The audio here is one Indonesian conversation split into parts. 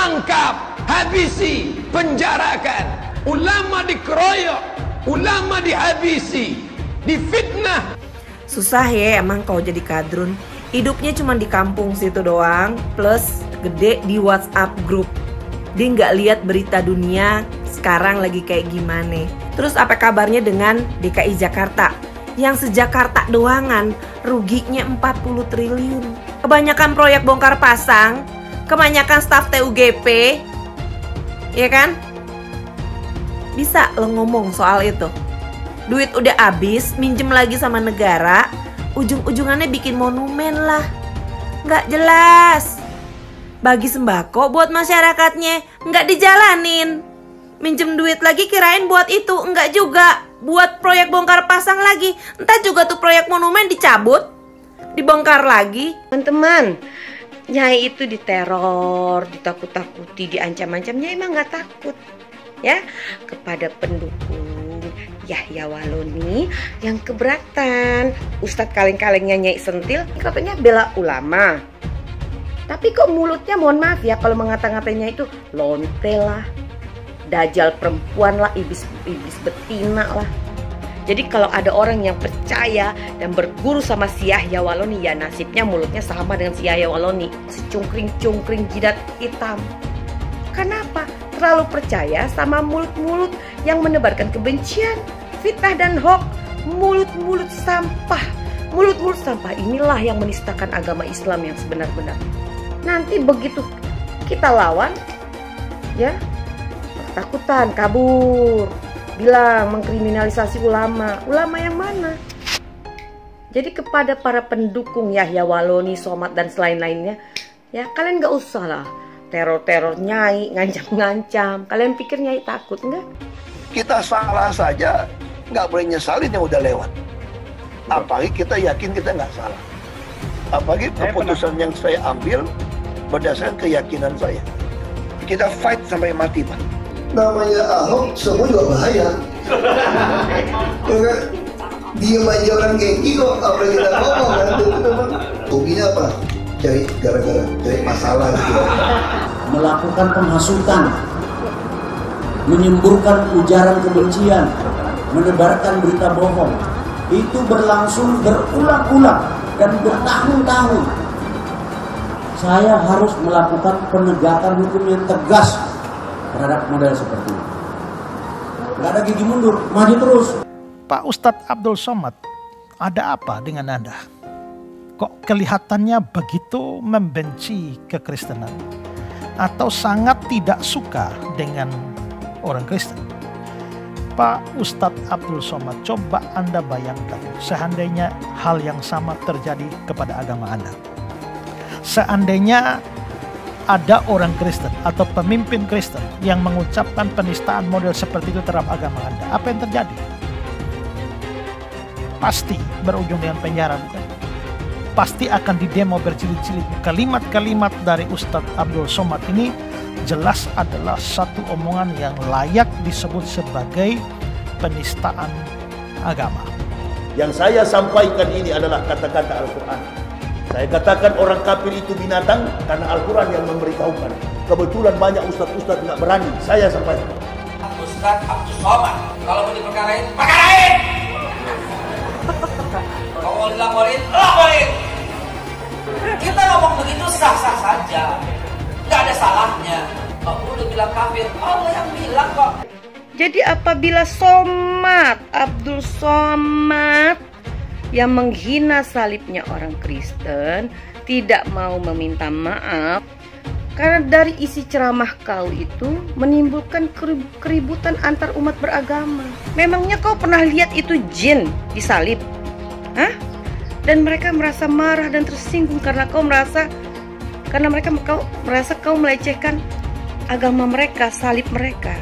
tangkap, habisi, penjarakan. Ulama dikeroyok, ulama dihabisi, difitnah. Susah ya emang kalau jadi kadrun. Hidupnya cuma di kampung situ doang, plus gede di WhatsApp grup. Dia nggak lihat berita dunia sekarang lagi kayak gimana. Terus apa kabarnya dengan DKI Jakarta? Yang se-Jakarta doangan ruginya 40 triliun. Kebanyakan proyek bongkar pasang, kebanyakan staf TUGP, ya kan? Bisa lo ngomong soal itu. Duit udah habis, minjem lagi sama negara, ujung-ujungannya bikin monumen lah. Nggak jelas. Bagi sembako buat masyarakatnya, nggak dijalanin. Minjem duit lagi kirain buat itu, enggak juga. Buat proyek bongkar pasang lagi. Entah juga tuh proyek monumen dicabut, dibongkar lagi. Teman-teman, Nyai itu diteror, ditakut-takuti, diancam-ancamnya emang nggak takut. Ya, kepada pendukung Yahya Waloni yang keberatan. Ustadz kaleng-kalengnya Nyai Sentil katanya bela ulama. Tapi kok mulutnya mohon maaf ya kalau mengata-ngatanya itu lonte lah, dajal perempuan lah, iblis betina lah. Jadi kalau ada orang yang percaya dan berguru sama si Yahya Waloni, ya nasibnya mulutnya sama dengan si Yahya Waloni, secungkring-cungkring jidat hitam. Kenapa? Terlalu percaya sama mulut-mulut yang menebarkan kebencian, fitnah dan hoax, mulut-mulut sampah. Mulut-mulut sampah inilah yang menistakan agama Islam yang sebenar-benar. Nanti begitu kita lawan, ya ketakutan, kabur, bilang mengkriminalisasi ulama. Ulama yang mana? Jadi kepada para pendukung Yahya Waloni, Somad dan selain-lainnya, ya kalian nggak usah lah teror-teror Nyai, ngancam-ngancam. Kalian pikir Nyai takut nggak? Kita salah saja, nggak boleh nyesalin yang udah lewat. Apalagi kita yakin kita nggak salah. Apalagi keputusan yang saya ambil berdasarkan keyakinan saya. Kita fight sampai mati, Pak. Namanya Ahok, semua juga bahaya. Diam aja orang gengki kok, apa yang kita ngomong kan? Itu memang hobinya apa? Cari gara-gara, cari masalah gitu. Melakukan penghasutan, menyemburkan ujaran kebencian, menebarkan berita bohong. Itu berlangsung berulang-ulang dan bertahun-tahun. Saya harus melakukan penegakan hukum yang tegas terhadap model seperti ini. Gak ada gigi mundur, maju terus. Pak Ustadz Abdul Somad, ada apa dengan Anda? Kok kelihatannya begitu membenci kekristenan? Atau sangat tidak suka dengan orang Kristen? Pak Ustadz Abdul Somad, coba Anda bayangkan seandainya hal yang sama terjadi kepada agama Anda. Seandainya ada orang Kristen atau pemimpin Kristen yang mengucapkan penistaan model seperti itu terhadap agama Anda, apa yang terjadi? Pasti berujung dengan penjara, bukan? Pasti akan didemo berjilid-jilid. Kalimat-kalimat dari Ustadz Abdul Somad ini jelas adalah satu omongan yang layak disebut sebagai penistaan agama. Yang saya sampaikan ini adalah kata-kata Al-Quran. Saya katakan orang kafir itu binatang karena Al-Quran yang memberitahukan. Kebetulan banyak ustadz-ustadz nggak berani. Saya sampaikan. Ustadz Abdul Somad, kalau mau diperkarain, perkarain. Kalau laporin. Kita ngomong begitu sah-sah saja, nggak ada salahnya. Kamu udah bilang kafir, Allah yang bilang kok. Jadi apabila Abdul Somad yang menghina salibnya orang Kristen tidak mau meminta maaf karena dari isi ceramah kau itu menimbulkan keributan antar umat beragama. Memangnya kau pernah lihat itu jin disalib? Hah? Dan mereka merasa marah dan tersinggung karena mereka merasa kau melecehkan agama mereka, salib mereka.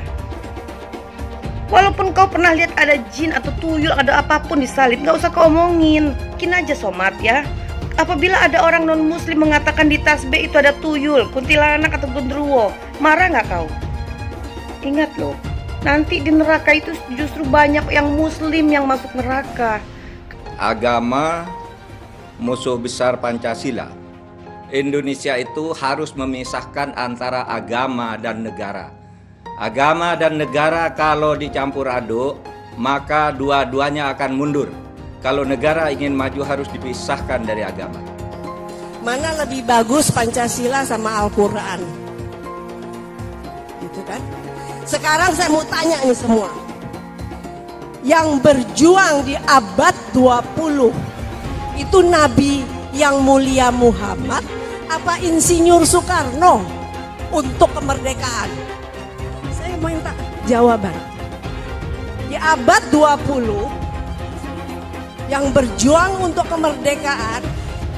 Walaupun kau pernah lihat ada jin atau tuyul, ada apapun di salib, gak usah kau omongin. Mungkin aja Somad ya. Apabila ada orang non-muslim mengatakan di tasbih itu ada tuyul, kuntilanak atau genderuwo, marah gak kau? Ingat loh, nanti di neraka itu justru banyak yang muslim yang masuk neraka. Agama musuh besar Pancasila. Indonesia itu harus memisahkan antara agama dan negara. Agama dan negara kalau dicampur aduk, maka dua-duanya akan mundur. Kalau negara ingin maju harus dipisahkan dari agama. Mana lebih bagus Pancasila sama Al-Quran? Gitu kan? Sekarang saya mau tanya nih semua. Yang berjuang di abad 20 itu Nabi yang mulia Muhammad apa Insinyur Soekarno untuk kemerdekaan? Saya minta jawaban. Di abad 20 yang berjuang untuk kemerdekaan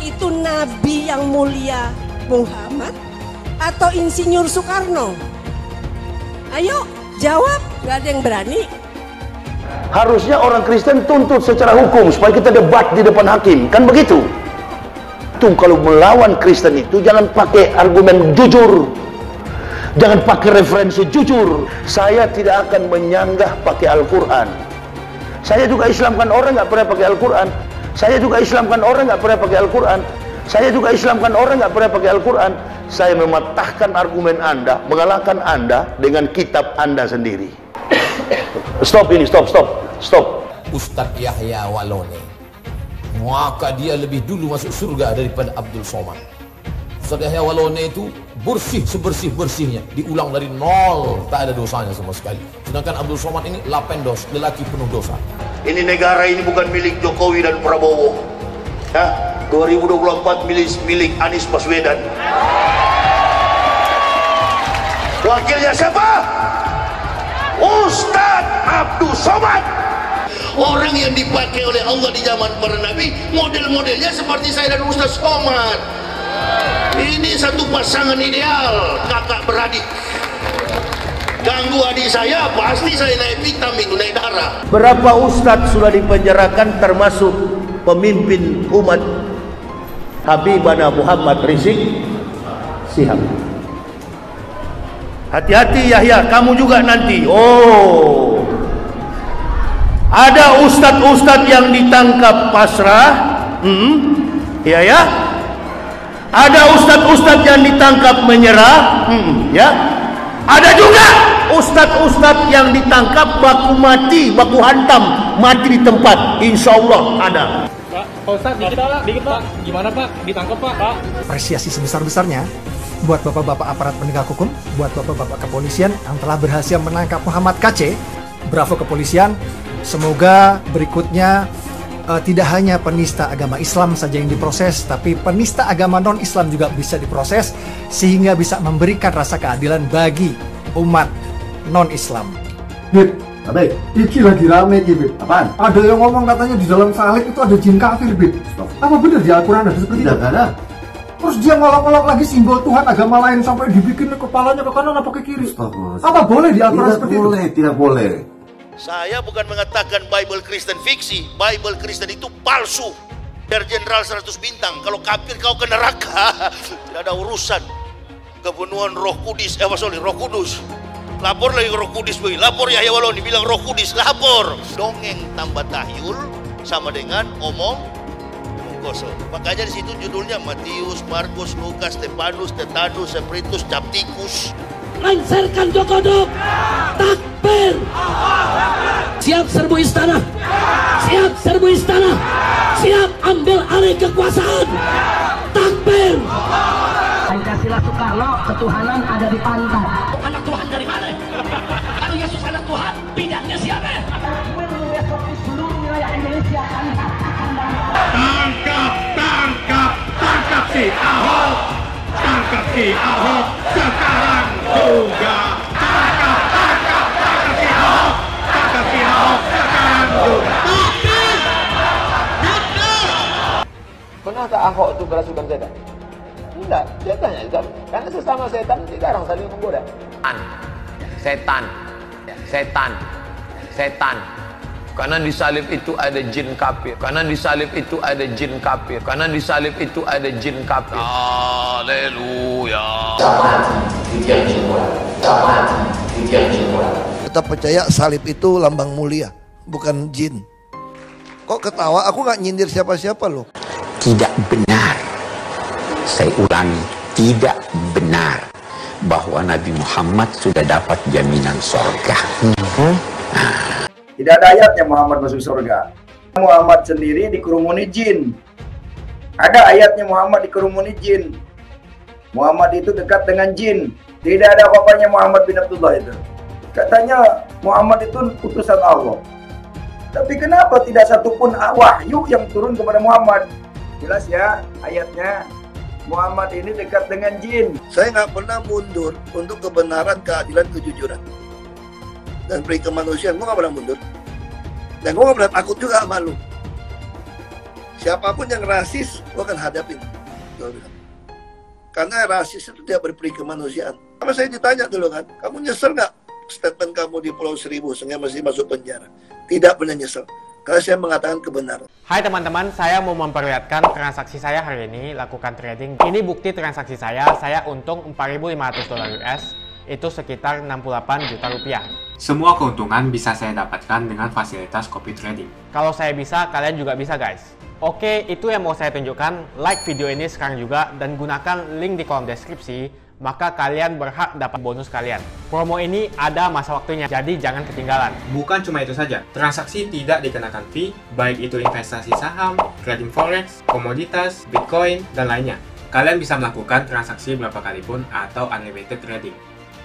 itu Nabi yang mulia Muhammad atau Insinyur Soekarno? Ayo jawab, gak ada yang berani. Harusnya orang Kristen tuntut secara hukum supaya kita debat di depan hakim, kan begitu? Tuh, kalau melawan Kristen itu jangan pakai argumen jujur, jangan pakai referensi jujur. Saya tidak akan menyanggah pakai Al-Quran. Saya juga Islamkan orang nggak pernah pakai Al-Quran. Saya juga Islamkan orang nggak pernah pakai Al-Quran. Saya juga Islamkan orang nggak pernah pakai Al-Quran. Saya mematahkan argumen Anda, mengalahkan Anda dengan kitab Anda sendiri. Stop ini, stop. Ustadz Yahya Walone, maka dia lebih dulu masuk surga daripada Abdul Somad. Ustadz Yahya Walone itu bersih sebersih-bersihnya, diulang dari nol, tak ada dosanya sama sekali. Sedangkan Abdul Somad ini lapendos, lelaki penuh dosa. Ini negara ini bukan milik Jokowi dan Prabowo. Ya, 2024 milik Anies Baswedan. Wakilnya siapa? Ustadz Abdul Somad. Orang yang dipakai oleh Allah di zaman para nabi, model-modelnya seperti saya dan Ustadz Somad. Ini satu pasangan ideal, kakak beradik. Ganggu adik saya, pasti saya naik vitamin, naik darah. Berapa ustadz sudah dipenjarakan termasuk pemimpin umat Habibana Muhammad Rizik Sihab. Hati-hati Yahya, kamu juga nanti. Oh, ada ustadz-ustadz yang ditangkap pasrah. Ya ya. Ada ustadz-ustadz yang ditangkap menyerah. Ya. Ada juga ustadz-ustadz yang ditangkap baku mati, baku hantam, mati di tempat. Insya Allah ada. Pak Ustadz, dikit Pak. Gimana Pak? Ditangkap Pak? Apresiasi sebesar-besarnya buat bapak-bapak aparat penegak hukum, buat bapak-bapak kepolisian yang telah berhasil menangkap Muhammad KC. Bravo kepolisian. Semoga berikutnya tidak hanya penista agama Islam saja yang diproses, tapi penista agama non-Islam juga bisa diproses, sehingga bisa memberikan rasa keadilan bagi umat non-Islam. Bib, iki lagi rame iki, Bib. Apaan? Ada yang ngomong katanya di dalam salib itu ada jin kafir, Bib. Apa benar di Al-Quran ada seperti itu? Tidak ada. Terus dia ngolok-ngolok lagi simbol Tuhan agama lain sampai dibikin kepalanya ke kanan apa ke kiri. Apa boleh di Al-Quran seperti itu? Tidak boleh. Saya bukan mengatakan Bible Kristen fiksi. Bible Kristen itu palsu. Biar jenderal 100 bintang. Kalau kafir kau ke neraka. Tidak ada urusan. Kepenuhan Roh Kudus. Roh Kudus. Lapor lagi Roh Kudus. Lapor Yahya Walone bilang Roh Kudus. Lapor. Dongeng tambah tahyul sama dengan omong kosong. Makanya di situ judulnya Matius, Markus, Lukas, Stefanus, Tetanus, Spiritus, Captikus. Lancarkan Jokodok. Takbir. Siap serbu istana. Siap serbu istana. Siap ambil alih kekuasaan. Takbir. Pancasila Soekarno, ketuhanan ada di pantat. Anak Tuhan dari mana? Kalau Yesus anak Tuhan, bidangnya siapa? Seluruh wilayah Indonesia kami katakan tangkap si Ahok, tangkap si Ahok sekarang juga. Tangkap si Ahok, sekarang juga. Pernah tak Ahok itu kerasukan setan? Enggak, setannya juga. Karena sesama setan dilarang saling menggoda. Setan. Karena di salib itu ada jin kafir. Haleluya. Kita percaya salib itu lambang mulia, bukan jin. Kok ketawa? Aku nggak nyindir siapa-siapa loh. Tidak benar. Saya ulangi, tidak benar bahwa Nabi Muhammad sudah dapat jaminan surga. Tidak ada ayatnya Muhammad masuk surga. Muhammad sendiri dikerumuni jin. Ada ayatnya Muhammad dikerumuni jin. Muhammad itu dekat dengan jin. Tidak ada apa-apanya Muhammad bin Abdullah itu. Katanya Muhammad itu utusan Allah. Tapi kenapa tidak satupun wahyu yang turun kepada Muhammad? Jelas ya ayatnya. Muhammad ini dekat dengan jin. Saya nggak pernah mundur untuk kebenaran, keadilan, kejujuran, dan peri kemanusiaan. Gue nggak pernah mundur. Dan gue nggak pernah takut juga sama lu. Siapapun yang rasis, gue akan hadapin. Karena rasis itu tidak berperi kemanusiaan. Sama saya ditanya dulu kan, kamu nyesel nggak statement kamu di Pulau Seribu sehingga masih masuk penjara? Tidak pernah nyesel. Karena saya mengatakan kebenaran. Hai teman-teman, saya mau memperlihatkan transaksi saya hari ini lakukan trading. Ini bukti transaksi saya untung $4.500 US, itu sekitar 68 juta rupiah. Semua keuntungan bisa saya dapatkan dengan fasilitas copy trading. Kalau saya bisa, kalian juga bisa guys. Oke, itu yang mau saya tunjukkan. Like video ini sekarang juga dan gunakan link di kolom deskripsi, maka kalian berhak dapat bonus kalian. Promo ini ada masa waktunya, jadi jangan ketinggalan. Bukan cuma itu saja, transaksi tidak dikenakan fee, baik itu investasi saham, trading forex, komoditas, bitcoin, dan lainnya. Kalian bisa melakukan transaksi berapa kali pun atau unlimited trading.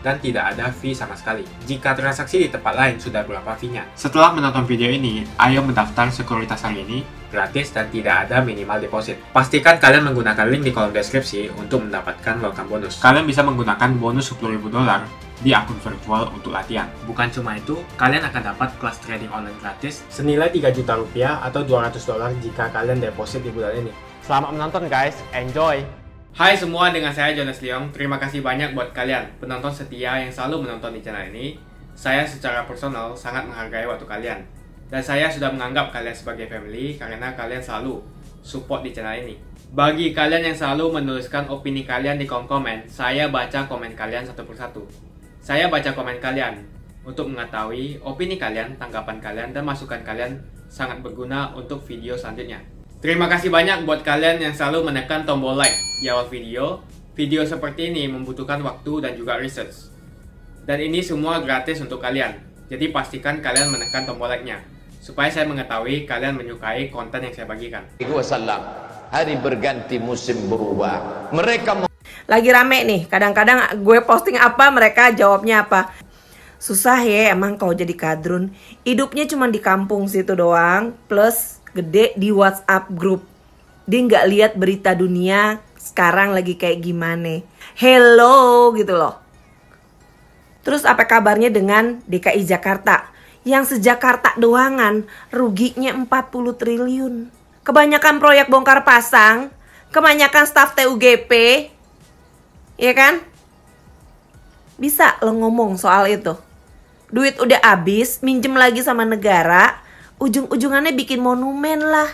Dan tidak ada fee sama sekali. Jika transaksi di tempat lain sudah berapa fee-nya. Setelah menonton video ini, ayo mendaftar sekuritas hari ini, gratis dan tidak ada minimal deposit. Pastikan kalian menggunakan link di kolom deskripsi untuk mendapatkan welcome bonus. Kalian bisa menggunakan bonus $10.000 di akun virtual untuk latihan. Bukan cuma itu, kalian akan dapat kelas trading online gratis senilai 3 juta rupiah atau $200 jika kalian deposit di bulan ini. Selamat menonton guys, enjoy! Hai semua, dengan saya Jonas Leong. Terima kasih banyak buat kalian, penonton setia yang selalu menonton di channel ini. Saya secara personal sangat menghargai waktu kalian. Dan saya sudah menganggap kalian sebagai family karena kalian selalu support di channel ini. Bagi kalian yang selalu menuliskan opini kalian di kolom komen, saya baca komen kalian satu persatu. Saya baca komen kalian untuk mengetahui opini kalian, tanggapan kalian, dan masukan kalian sangat berguna untuk video selanjutnya. Terima kasih banyak buat kalian yang selalu menekan tombol like di awal video. Video seperti ini membutuhkan waktu dan juga research. Dan ini semua gratis untuk kalian. Jadi pastikan kalian menekan tombol like-nya supaya saya mengetahui kalian menyukai konten yang saya bagikan. Hari berganti, musim berubah. Mereka lagi rame nih, kadang-kadang gue posting apa, mereka jawabnya apa. Susah ya emang kau jadi kadrun. Hidupnya cuma di kampung situ doang, plus gede di WhatsApp grup. Dia nggak lihat berita dunia sekarang lagi kayak gimana. Hello gitu loh. Terus apa kabarnya dengan DKI Jakarta yang se-Jakarta doangan ruginya 40 triliun. Kebanyakan proyek bongkar pasang, kebanyakan staf TUGP, ya kan? Bisa lo ngomong soal itu. Duit udah habis, minjem lagi sama negara, ujung-ujungannya bikin monumen lah.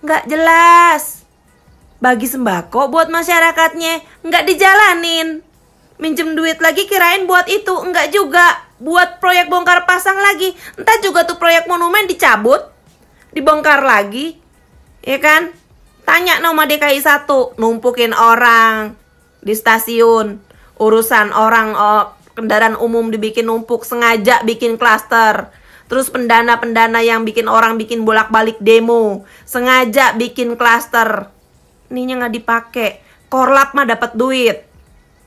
Nggak jelas. Bagi sembako buat masyarakatnya, nggak dijalanin. Minjem duit lagi kirain buat itu, enggak juga. Buat proyek bongkar pasang lagi. Entah juga tuh proyek monumen dicabut, dibongkar lagi. Ya kan? Tanya nama DKI 1, numpukin orang di stasiun. Urusan orang kendaraan umum dibikin numpuk, sengaja bikin klaster. Terus pendana-pendana yang bikin orang bikin bolak-balik demo, sengaja bikin klaster. Ininya nggak dipakai. Korlap mah dapat duit.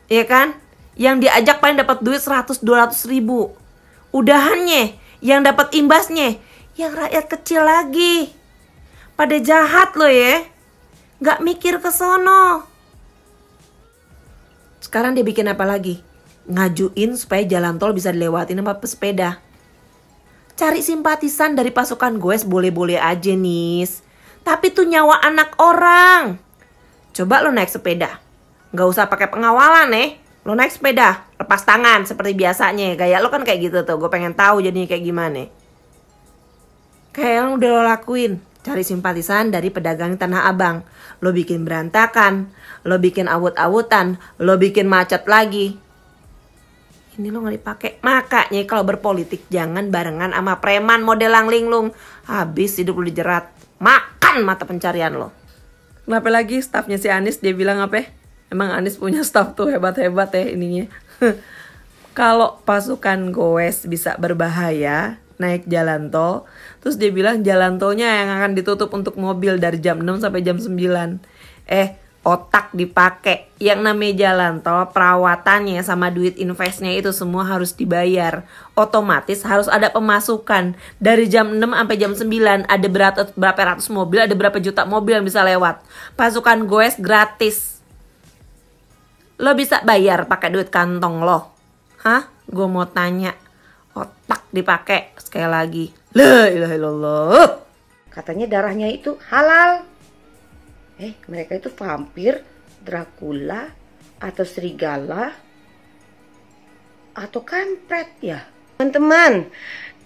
Ya kan? Yang diajak paling dapat duit 100-200 ribu. Udahannya, yang dapat imbasnya, yang rakyat kecil lagi. Pada jahat loh ya. Nggak mikir ke sono. Sekarang dia bikin apa lagi? Ngajuin supaya jalan tol bisa dilewatin sama pesepeda. Cari simpatisan dari pasukan goes boleh-boleh aja nis. Tapi tuh nyawa anak orang. Coba lo naik sepeda. Nggak usah pakai pengawalan Lo naik sepeda, lepas tangan seperti biasanya. Gaya lo kan kayak gitu tuh. Gue pengen tahu jadinya kayak gimana. Kayak yang udah lo lakuin. Cari simpatisan dari pedagang Tanah Abang. Lo bikin berantakan. Lo bikin awut-awutan. Lo bikin macet lagi. Ini lo gak dipakai. Makanya kalau berpolitik jangan barengan sama preman model lang linglung. Habis hidup lo dijerat. Makan mata pencarian lo. Kenapa lagi stafnya si Anies dia bilang apa? Emang Anies punya staf tuh hebat-hebat ya ininya. Kalau pasukan goes bisa berbahaya naik jalan tol, terus dia bilang jalan tolnya yang akan ditutup untuk mobil dari jam 6 sampai jam 9. Otak dipakai. Yang namanya jalan tol, perawatannya sama duit investnya itu semua harus dibayar. Otomatis harus ada pemasukan. Dari jam 6 sampai jam 9 ada berapa ratus mobil, ada berapa juta mobil yang bisa lewat. Pasukan goes gratis. Lo bisa bayar pakai duit kantong lo. Hah? Gue mau tanya. Otak dipakai sekali lagi. La ilaha illallah. Katanya darahnya itu halal. Mereka itu vampir, Dracula, atau serigala, atau kampret ya. Teman-teman,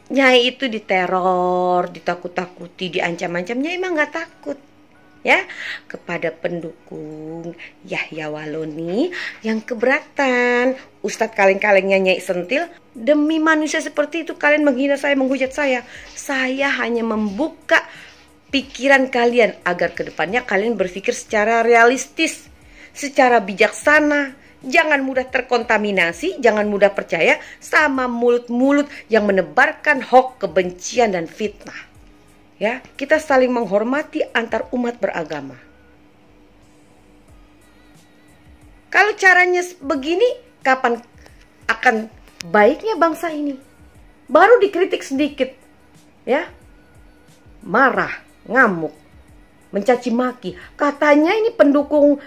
Nyai itu diteror, ditakut-takuti, diancam-ancam. Nyai emang gak takut. Ya, kepada pendukung Yahya Waloni yang keberatan Ustadz kaleng-kalengnya Nyai sentil, demi manusia seperti itu kalian menghina saya, menghujat saya. Saya hanya membuka pikiran kalian agar kedepannya kalian berpikir secara realistis, secara bijaksana. Jangan mudah terkontaminasi, jangan mudah percaya sama mulut-mulut yang menebarkan hoax, kebencian dan fitnah. Ya, kita saling menghormati antar umat beragama. Kalau caranya begini, kapan akan baiknya bangsa ini? Baru dikritik sedikit, ya, marah, ngamuk, mencaci maki. Katanya ini pendukung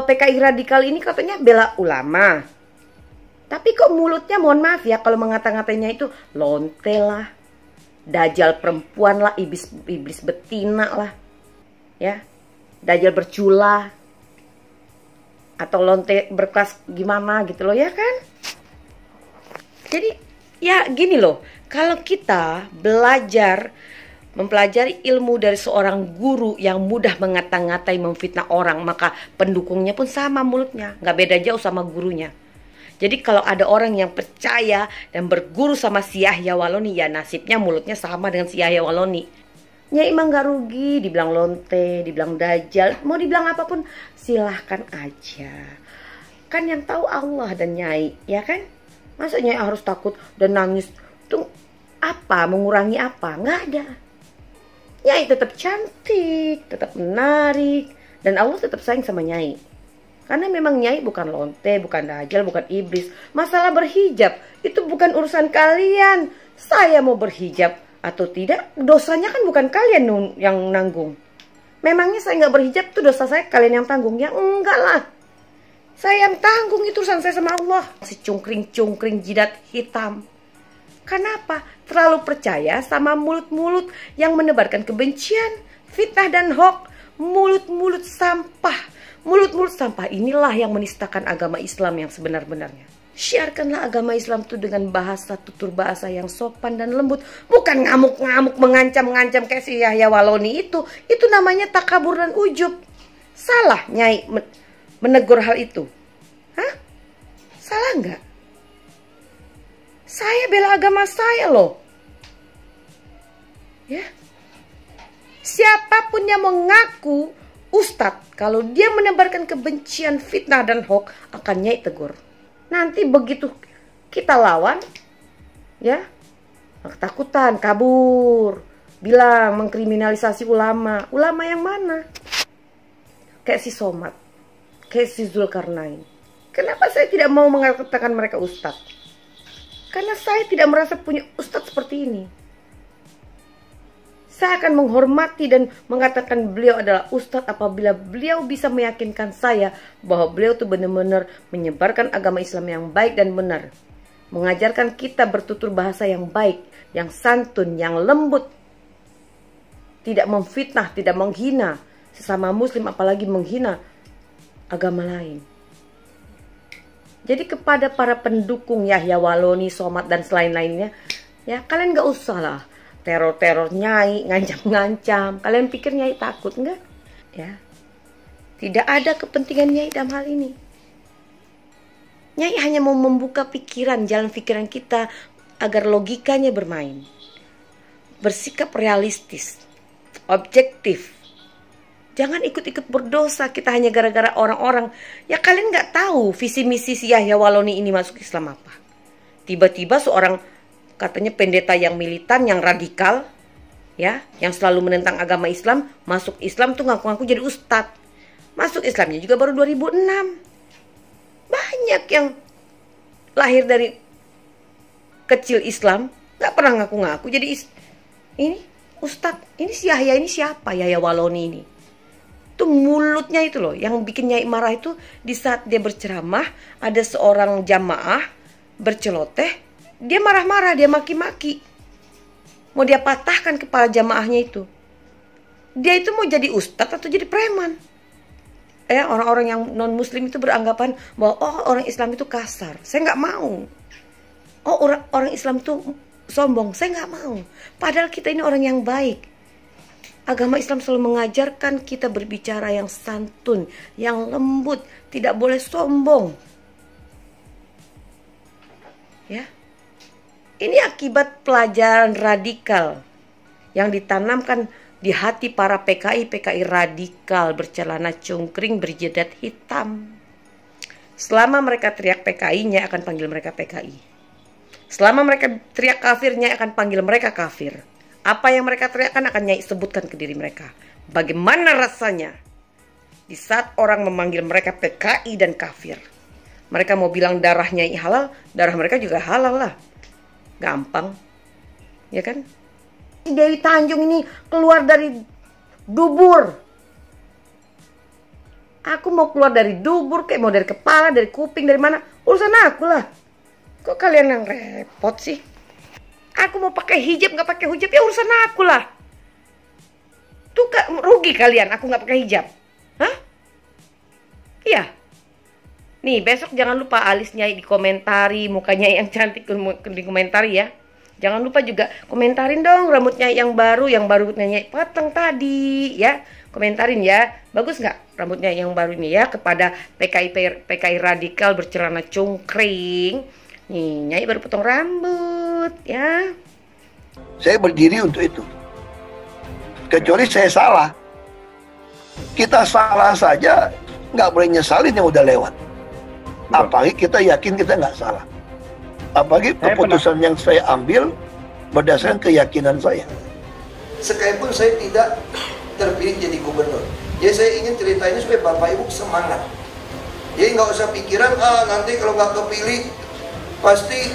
PKI radikal ini katanya bela ulama. Tapi kok mulutnya, mohon maaf ya, kalau mengata-ngatanya itu lonte lah, dajjal perempuan lah, iblis betina lah, ya, dajjal bercula, atau lonte berkelas gimana gitu loh, ya kan? Jadi ya gini loh, kalau kita belajar mempelajari ilmu dari seorang guru yang mudah mengata-ngatai, memfitnah orang, maka pendukungnya pun sama mulutnya, nggak beda jauh sama gurunya. Jadi kalau ada orang yang percaya dan berguru sama si Yahya Waloni, ya nasibnya mulutnya sama dengan si Yahya Waloni. Nyai emang gak rugi, dibilang lonte, dibilang dajjal, mau dibilang apapun silahkan aja. Kan yang tahu Allah dan Nyai, ya kan? Masa Nyai harus takut dan nangis? Tuh apa, mengurangi apa? Nggak ada. Nyai tetap cantik, tetap menarik, dan Allah tetap sayang sama Nyai. Karena memang Nyai bukan lonte, bukan dajjal, bukan iblis. Masalah berhijab itu bukan urusan kalian. Saya mau berhijab atau tidak, dosanya kan bukan kalian yang nanggung. Memangnya saya nggak berhijab tuh dosa saya kalian yang tanggung? Ya enggak lah. Saya yang tanggung, itu urusan saya sama Allah. Si cungkring-cungkring jidat hitam. Kenapa? Terlalu percaya sama mulut-mulut yang menebarkan kebencian, fitnah dan hoax. Mulut-mulut sampah. Mulut-mulut sampah inilah yang menistakan agama Islam yang sebenar-benarnya. Syiarkanlah agama Islam itu dengan bahasa, tutur bahasa yang sopan dan lembut. Bukan ngamuk-ngamuk, mengancam-ngancam kayak si Yahya Waloni itu. Itu namanya takabur dan ujub. Salah Nyai menegur hal itu. Hah? Salah nggak? Saya bela agama saya loh. Ya. Siapapun yang mengaku Ustadz, kalau dia menebarkan kebencian, fitnah dan hoax, akan Nyai tegur. Nanti begitu kita lawan, ya, ketakutan, kabur, bilang mengkriminalisasi ulama. Ulama yang mana? Kayak si Somad, kayak si Zulkarnain. Kenapa saya tidak mau mengatakan mereka Ustadz? Karena saya tidak merasa punya Ustadz seperti ini. Saya akan menghormati dan mengatakan beliau adalah Ustadz apabila beliau bisa meyakinkan saya bahwa beliau itu benar-benar menyebarkan agama Islam yang baik dan benar. Mengajarkan kita bertutur bahasa yang baik, yang santun, yang lembut. Tidak memfitnah, tidak menghina sesama muslim, apalagi menghina agama lain. Jadi kepada para pendukung Yahya Waloni, Somad dan selain-lainnya, ya kalian gak usah lah teror-teror Nyai, ngancam-ngancam. Kalian pikir Nyai takut enggak? Ya. Tidak ada kepentingan Nyai dalam hal ini. Nyai hanya mau membuka pikiran, jalan pikiran kita agar logikanya bermain. Bersikap realistis, objektif. Jangan ikut-ikut berdosa kita hanya gara-gara orang-orang. Ya kalian nggak tahu visi misi si Yahya Walloni ini masuk Islam apa. Tiba-tiba seorang katanya pendeta yang militan, yang radikal, ya, yang selalu menentang agama Islam, masuk Islam tuh ngaku-ngaku jadi ustadz. Masuk Islamnya juga baru 2006. Banyak yang lahir dari kecil Islam, nggak pernah ngaku-ngaku jadi ini ustadz. Ini si Yahya ini siapa? Yahya Walloni ini. Itu mulutnya itu loh, yang bikin Nyai marah itu di saat dia berceramah, ada seorang jamaah berceloteh, dia marah-marah, dia maki-maki. Mau dia patahkan kepala jamaahnya itu. Dia itu mau jadi ustadz atau jadi preman. Orang-orang yang non-muslim itu beranggapan bahwa orang Islam itu kasar. Saya nggak mau. Orang Islam itu sombong. Saya nggak mau. Padahal kita ini orang yang baik. Agama Islam selalu mengajarkan kita berbicara yang santun, yang lembut, tidak boleh sombong. Ya. Ini akibat pelajaran radikal yang ditanamkan di hati para PKI radikal bercelana cungkring berjidat hitam. Selama mereka teriak PKI, Nyai akan panggil mereka PKI. Selama mereka teriak kafir, Nyai akan panggil mereka kafir. Apa yang mereka teriakkan akan Nyai sebutkan ke diri mereka. Bagaimana rasanya di saat orang memanggil mereka PKI dan kafir. Mereka mau bilang darah Nyai halal, darah mereka juga halal lah. Gampang, ya kan? Dewi Tanjung ini keluar dari dubur. Aku mau keluar dari dubur, kayak mau dari kepala, dari kuping, dari mana? Urusan aku lah. Kok kalian yang repot sih? Aku mau pakai hijab, nggak pakai hijab, ya urusan aku lah. Tuh rugi kalian, aku nggak pakai hijab. Hah? Iya. Nih besok jangan lupa alisnya dikomentari, mukanya yang cantik dikomentari ya. Jangan lupa juga komentarin dong rambutnya yang baru Nyai potong tadi ya. Komentarin ya, bagus nggak rambutnya yang baru ini ya, kepada PKI radikal bercelana cungkring. Nih Nyai baru potong rambut ya. Saya berdiri untuk itu. Kecuali saya salah. Kita salah saja nggak boleh nyesalin yang udah lewat. Apalagi kita yakin kita nggak salah. Apalagi keputusan yang saya ambil berdasarkan keyakinan saya. Sekalipun saya tidak terpilih jadi gubernur, jadi saya ingin cerita ini supaya Bapak Ibu semangat. Jadi nggak usah pikiran, nanti kalau nggak kepilih pasti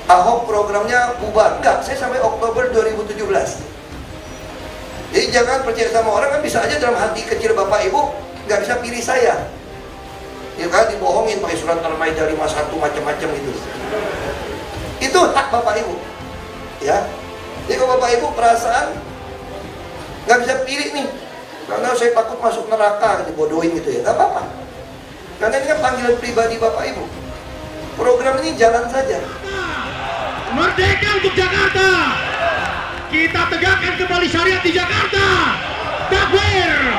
Ahok programnya bubar. Enggak, saya sampai Oktober 2017. Jadi jangan percaya sama orang, kan bisa aja dalam hati kecil Bapak Ibu nggak bisa pilih saya. Ya kan, dibohongin pakai surat Al-Maidah 51 macam-macam gitu. Itu hak Bapak Ibu. Ya. Jadi kalau Bapak Ibu perasaan nggak bisa pilih nih, karena saya takut masuk neraka, dibodohin gitu ya, nggak apa-apa. Karena ini kan panggilan pribadi Bapak Ibu. Program ini jalan saja. Merdeka untuk Jakarta. Kita tegakkan kembali syariat di Jakarta. Takbir.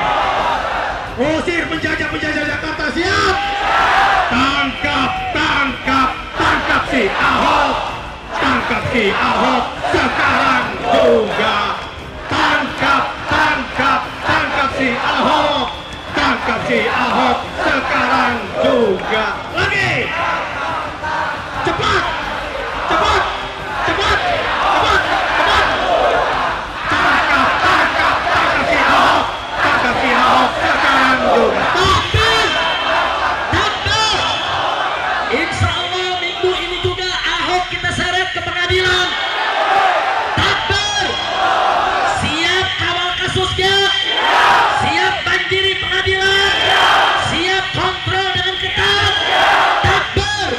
Usir penjajah-penjajah Jakarta, siap? Tangkap si Ahok. Tangkap si Ahok sekarang juga. Tangkap si Ahok. Tangkap si Ahok sekarang juga. Lagi. Cepat. Tangkap si Ahok sekarang juga. Insya Allah minggu ini juga Ahok kita seret ke pengadilan. Takbir. Siap kawal kasusnya. Siap banjiri pengadilan. Siap kontrol dengan ketat. Takbir.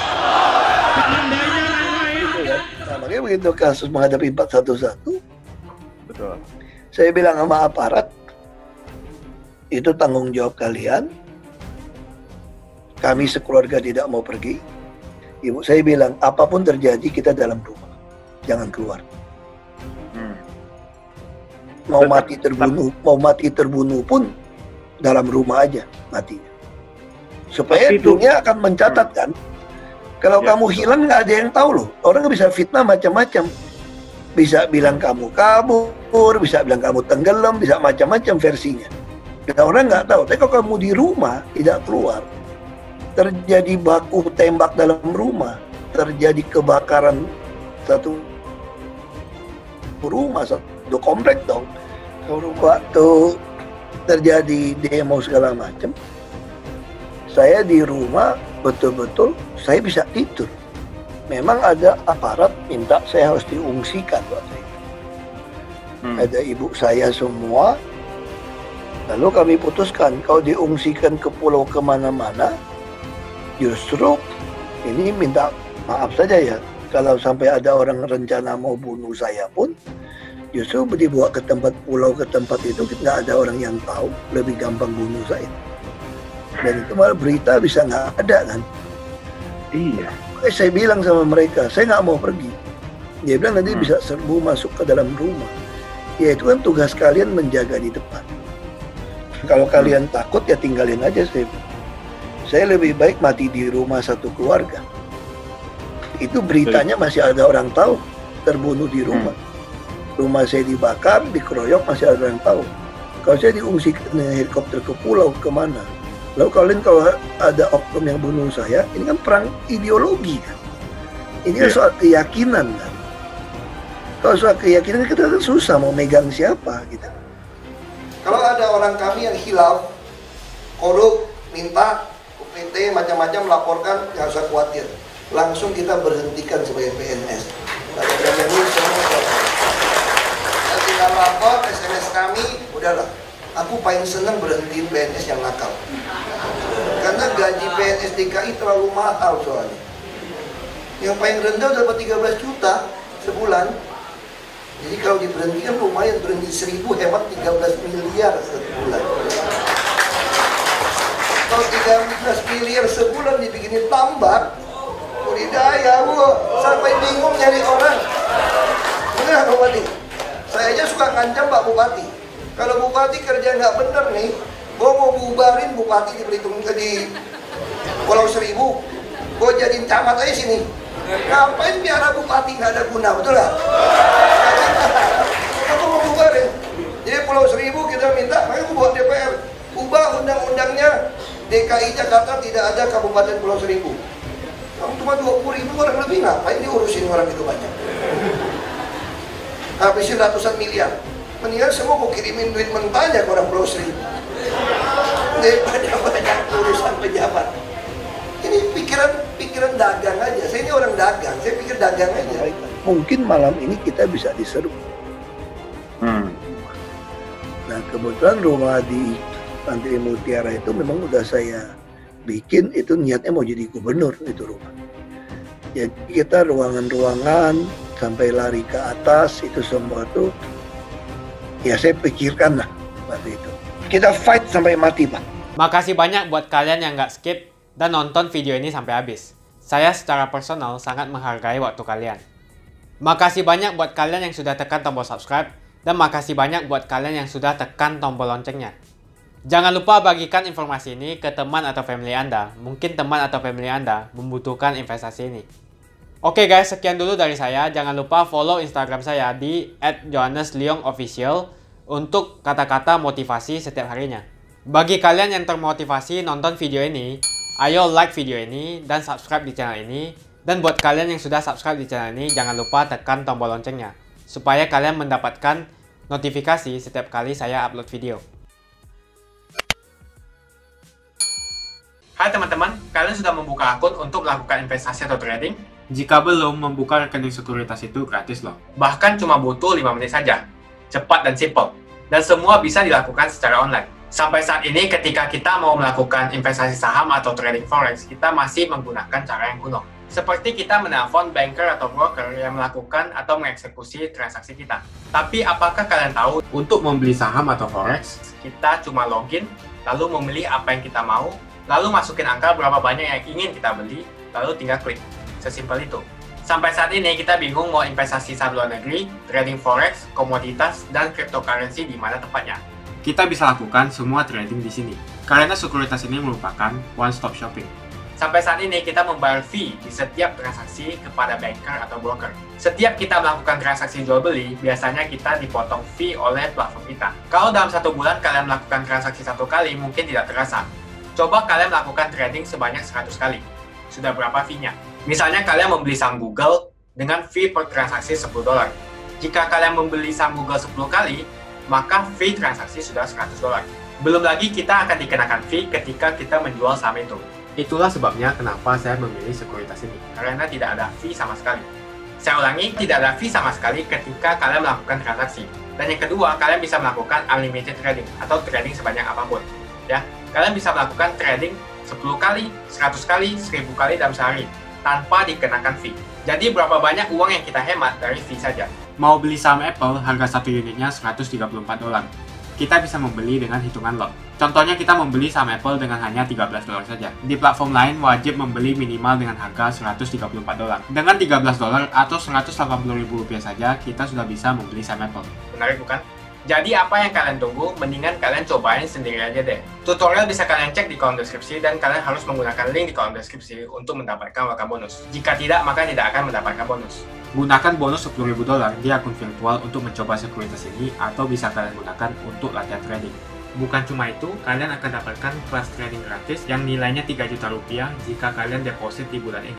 Nah, makanya begitu kasus menghadapi 411, Betul. saya bilang sama aparat, itu tanggung jawab kalian. Kami sekeluarga tidak mau pergi. Ibu saya bilang, apapun terjadi kita dalam rumah, jangan keluar. Mau mati terbunuh pun dalam rumah aja matinya. Supaya dunia akan mencatat kan. Kalau kamu hilang nggak ada yang tahu loh. Orang bisa fitnah macam-macam. Bisa bilang kamu kabur, bisa bilang kamu tenggelam, bisa macam-macam versinya. Dan orang nggak tahu. Tapi kalau kamu di rumah tidak keluar, terjadi baku tembak dalam rumah, terjadi kebakaran satu rumah, satu komplek dong. Waktu terjadi demo segala macam, saya di rumah betul-betul saya bisa tidur. Memang ada aparat minta saya harus diungsikan waktu itu. Ada ibu saya semua. Lalu kami putuskan kalau diungsikan ke pulau kemana-mana, justru ini minta maaf saja ya, kalau sampai ada orang rencana mau bunuh saya pun, justru dibawa ke tempat pulau, ke tempat itu nggak ada orang yang tahu, lebih gampang bunuh saya. Dan itu malah berita bisa nggak ada kan. Iya. Saya bilang sama mereka, saya nggak mau pergi. Dia bilang nanti bisa serbu masuk ke dalam rumah. Ya itu kan tugas kalian menjaga di depan. Kalau kalian takut ya tinggalin aja saya. Saya lebih baik mati di rumah satu keluarga. Itu beritanya masih ada orang tahu, terbunuh di rumah. Rumah saya dibakar, dikeroyok, masih ada orang tahu. Kalau saya diungsikan helikopter ke pulau, kemana? Lalu kalian kalau ada oknum yang bunuh saya, ini kan perang ideologi kan. Ini kan soal keyakinan kan. Kalau soal keyakinan kita kan susah mau megang siapa gitu. Kalau ada orang kami yang hilaf, korup, minta, UPT, macam-macam melaporkan, nggak usah khawatir. Langsung kita berhentikan sebagai PNS. Kalau ada yang semua tinggal lapor, SMS kami, udahlah. Aku paling senang berhentiin PNS yang nakal. Karena gaji PNS DKI terlalu mahal soalnya. Yang paling rendah dapat 13 juta sebulan. Jadi kalau diberhentikan lumayan, berhenti 1000 hemat 13 miliar sebulan. Kalau 13 miliar sebulan dibikinin tambak, budidaya, sampai bingung nyari orang. Benar Pak Bupati? Saya aja suka ngancam Pak Bupati. Kalau Bupati kerja nggak bener nih, gua mau bubarin Bupati di Belitung di Pulau Seribu, gua jadiin camat aja sini. Ngapain biara Bupati nggak ada guna, betul nggak? Aku mau bubarin. Jadi Pulau Seribu kita minta, makanya buat DPR ubah undang-undangnya DKI Jakarta tidak ada Kabupaten Pulau Seribu. Kamu cuma 20.000 orang lebih, ngapain diurusin orang itu banyak? Habisin ratusan miliar. Mendingan semua mau kirimin duit mentahnya ke orang Pulau Seribu daripada banyak urusan pejabat. Ini pikiran dagang aja. Saya ini orang dagang, saya pikir dagang aja. Mungkin malam ini kita bisa diseru. Nah kebetulan rumah di Pantai Mutiara itu memang udah saya bikin, itu niatnya mau jadi gubernur itu rumah. Jadi kita ruangan-ruangan sampai lari ke atas itu semua tuh ya saya pikirkan lah waktu itu. Kita fight sampai mati Pak. Makasih banyak buat kalian yang nggak skip dan nonton video ini sampai habis. Saya secara personal sangat menghargai waktu kalian. Makasih banyak buat kalian yang sudah tekan tombol subscribe, dan makasih banyak buat kalian yang sudah tekan tombol loncengnya. Jangan lupa bagikan informasi ini ke teman atau family Anda. Mungkin teman atau family Anda membutuhkan investasi ini. Oke guys, sekian dulu dari saya. Jangan lupa follow Instagram saya di @johannesleongofficial untuk kata-kata motivasi setiap harinya. Bagi kalian yang termotivasi nonton video ini, ayo like video ini dan subscribe di channel ini. Dan buat kalian yang sudah subscribe di channel ini, jangan lupa tekan tombol loncengnya supaya kalian mendapatkan notifikasi setiap kali saya upload video. Hai teman-teman, kalian sudah membuka akun untuk melakukan investasi atau trading? Jika belum, membuka rekening sekuritas itu gratis loh. Bahkan cuma butuh 5 menit saja. Cepat dan simple. Dan semua bisa dilakukan secara online. Sampai saat ini ketika kita mau melakukan investasi saham atau trading forex, kita masih menggunakan cara yang kuno. Seperti kita menelpon banker atau broker yang melakukan atau mengeksekusi transaksi kita. Tapi apakah kalian tahu, untuk membeli saham atau forex, kita cuma login, lalu memilih apa yang kita mau, lalu masukin angka berapa banyak yang ingin kita beli, lalu tinggal klik. Sesimpel itu. Sampai saat ini kita bingung mau investasi saham luar negeri, trading forex, komoditas, dan cryptocurrency di mana tepatnya. Kita bisa lakukan semua trading di sini. Karena sekuritas ini merupakan one-stop shopping. Sampai saat ini kita membayar fee di setiap transaksi kepada banker atau broker. Setiap kita melakukan transaksi jual beli, biasanya kita dipotong fee oleh platform kita. Kalau dalam 1 bulan kalian melakukan transaksi 1 kali, mungkin tidak terasa. Coba kalian melakukan trading sebanyak 100 kali. Sudah berapa fee-nya? Misalnya kalian membeli saham Google dengan fee per transaksi $10. Jika kalian membeli saham Google 10 kali, maka fee transaksi sudah $100. Belum lagi kita akan dikenakan fee ketika kita menjual saham itu. Itulah sebabnya kenapa saya memilih sekuritas ini, karena tidak ada fee sama sekali. Saya ulangi, tidak ada fee sama sekali ketika kalian melakukan transaksi. Dan yang kedua, kalian bisa melakukan unlimited trading atau trading sebanyak apapun. Ya, kalian bisa melakukan trading 10 kali, 100 kali, 1000 kali dalam sehari tanpa dikenakan fee. Jadi berapa banyak uang yang kita hemat dari fee saja? Mau beli saham Apple, harga 1 unitnya $134. Kita bisa membeli dengan hitungan lot. Contohnya kita membeli saham Apple dengan hanya $13 saja. Di platform lain wajib membeli minimal dengan harga $134. Dengan $13 atau Rp180.000 saja, kita sudah bisa membeli saham Apple. Menarik bukan? Jadi apa yang kalian tunggu? Mendingan kalian cobain sendiri aja deh. Tutorial bisa kalian cek di kolom deskripsi dan kalian harus menggunakan link di kolom deskripsi untuk mendapatkan welcome bonus. Jika tidak, maka tidak akan mendapatkan bonus. Gunakan bonus $10.000 di akun virtual untuk mencoba sekuritas ini atau bisa kalian gunakan untuk latihan trading. Bukan cuma itu, kalian akan dapatkan kelas trading gratis yang nilainya Rp3 juta jika kalian deposit di bulan ini.